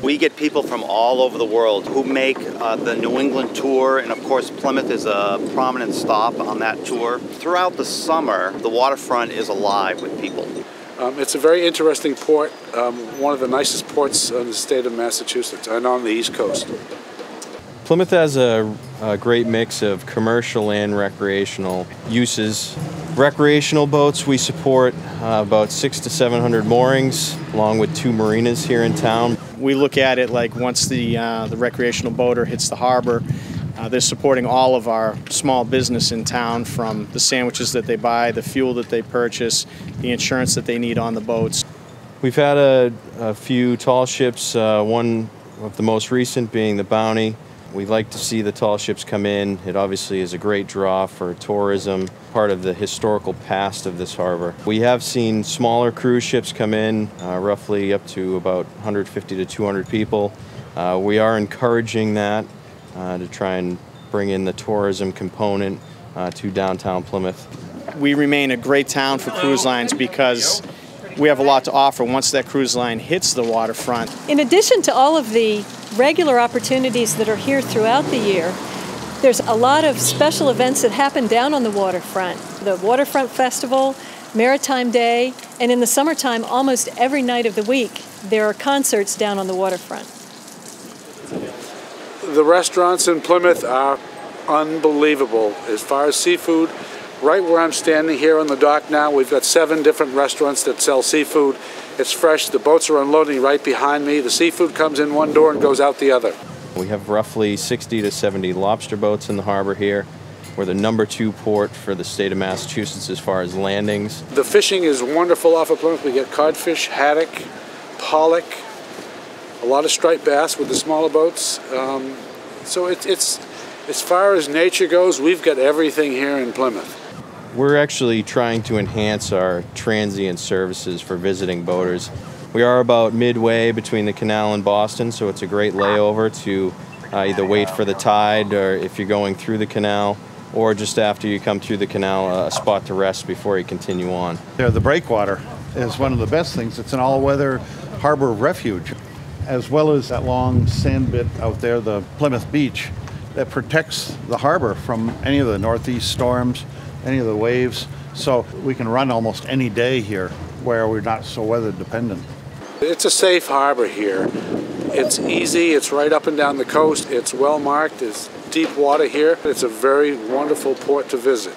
We get people from all over the world who make the New England tour, and of course Plymouth is a prominent stop on that tour. Throughout the summer, the waterfront is alive with people. It's a very interesting port, one of the nicest ports in the state of Massachusetts and on the East Coast. Plymouth has a great mix of commercial and recreational uses. Recreational boats, we support about 600 to 700 moorings, along with 2 marinas here in town. We look at it like once the recreational boater hits the harbor, they're supporting all of our small business in town, from the sandwiches that they buy, the fuel that they purchase, the insurance that they need on the boats. We've had a few tall ships, one of the most recent being the Bounty. We like to see the tall ships come in. It obviously is a great draw for tourism, part of the historical past of this harbor. We have seen smaller cruise ships come in, roughly up to about 150 to 200 people. We are encouraging that to try and bring in the tourism component to downtown Plymouth. We remain a great town for cruise lines because we have a lot to offer once that cruise line hits the waterfront. In addition to all of the regular opportunities that are here throughout the year, there's a lot of special events that happen down on the waterfront. The Waterfront Festival, Maritime Day, and in the summertime, almost every night of the week, there are concerts down on the waterfront. The restaurants in Plymouth are unbelievable. As far as seafood, right where I'm standing here on the dock now, we've got 7 different restaurants that sell seafood. It's fresh. The boats are unloading right behind me. The seafood comes in one door and goes out the other. We have roughly 60 to 70 lobster boats in the harbor here. We're the #2 port for the state of Massachusetts as far as landings. The fishing is wonderful off of Plymouth. We get codfish, haddock, pollock, a lot of striped bass with the smaller boats. So it's as far as nature goes, we've got everything here in Plymouth. We're actually trying to enhance our transient services for visiting boaters. We are about midway between the canal and Boston, so it's a great layover to either wait for the tide, or if you're going through the canal, or just after you come through the canal, a spot to rest before you continue on. The breakwater is one of the best things. It's an all-weather harbor refuge, as well as that long sand bit out there, the Plymouth Beach, that protects the harbor from any of the northeast storms, any of the waves. So we can run almost any day here where we're not so weather dependent. It's a safe harbor here. It's easy, it's right up and down the coast, it's well marked, it's deep water here. It's a very wonderful port to visit.